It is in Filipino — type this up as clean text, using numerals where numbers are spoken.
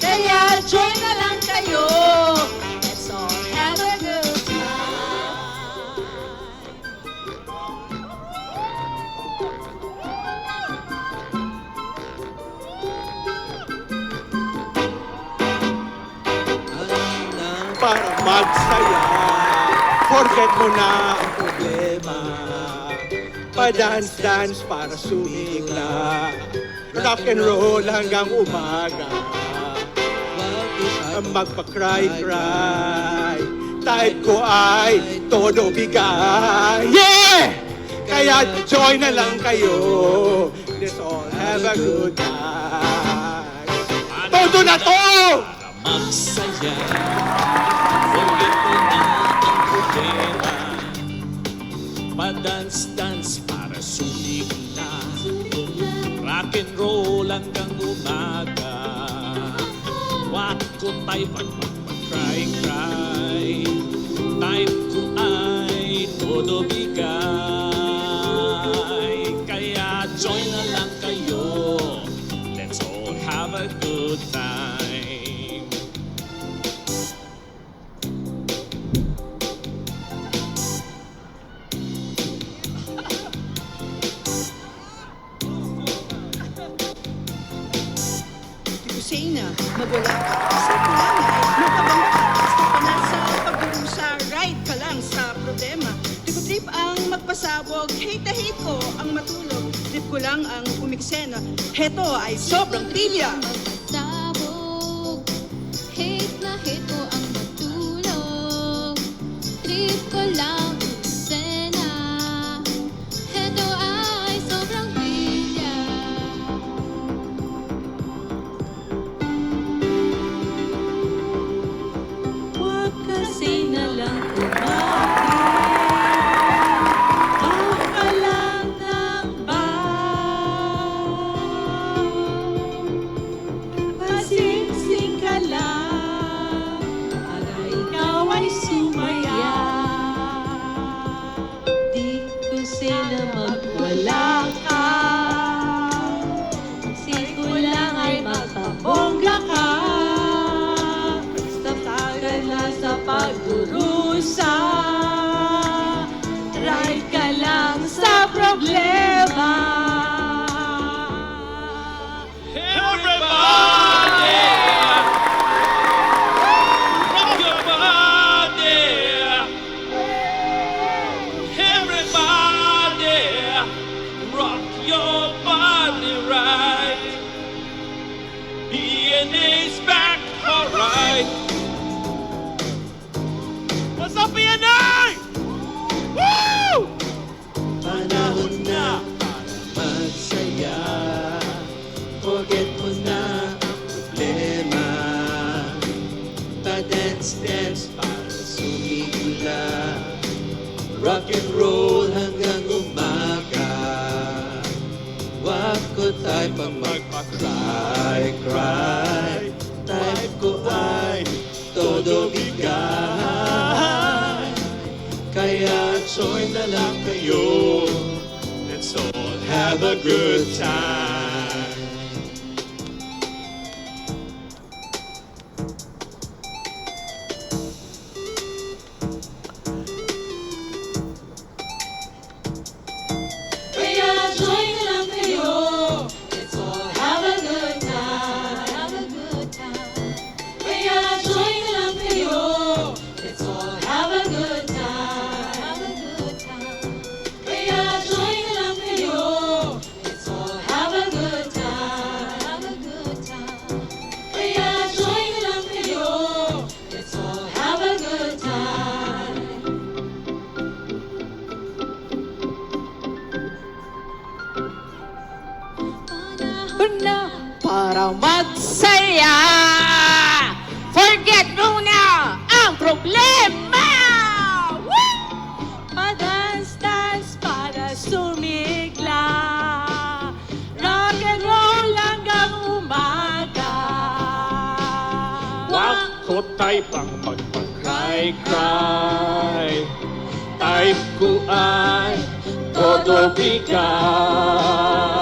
Kaya join na lang kayo. Let's all have a good time. Para magsaya, forget mo na ang problema. Pa-dance-dance para sumigla, rock and roll hanggang umaga. Magpa-cry-cry, type ko ay todo bigay. Yeah! Kaya join na lang kayo. Let's all have a good time. Todo na to! Magsaya, forget mo na ang problema. Pa-dance-dance para sumigla, rock and roll hanggang umaga. Wag ko tayo magpa-cry-cry, type ko ay todo bigay. Kaya join na lang kayo, let's all have a good time. Kusina, magwala ka. Sa kulangay, magkabang ka. Basta ka na sa pagdurusa, right ka lang sa problema. Trip ang magpasabog, hate na hate ko ang matulog. Trip ko lang ang umiksena, heto ay sobrang pilya. Sabog, hate na hate ko ang matulog. Trip ko lang eksena, heto ay sobrang pilya. Huwag kasi na lang sila magwala ka. Siko lang ay magpabongga ka. Basta tagal na sa pagdurusa. Try ka lang sa problema. Everybody! Rock your body! Everybody! Rock your body right! ENA's back, alright! What's up, ENA? Woo! Panahon na para magsaya, forget mo na ang problema. Pa-dance-dance para sumigla, rock and roll hanggang umaga. Wag ko tayo pang magpa-cry-cry, type ko ay todo bigay. Kaya join na lang kayo, let's all have a good time. Kaya join na lang kayo. Let's all have a good time. Have a good time. Kaya join na lang kayo. Let's all have a good time. Have a good time. Kaya join na lang kayo. Let's all have a good time. Have a good time. Kaya join na lang kayo. Let's all have a good time. Panahon na para magsaya. Forget mo na ang problema. Woo! Pa-dance-dance para sumigla. Rock and roll hanggang umaga. Wag ko tayo pang magpa-cry-cry, type ko ay todo bigay.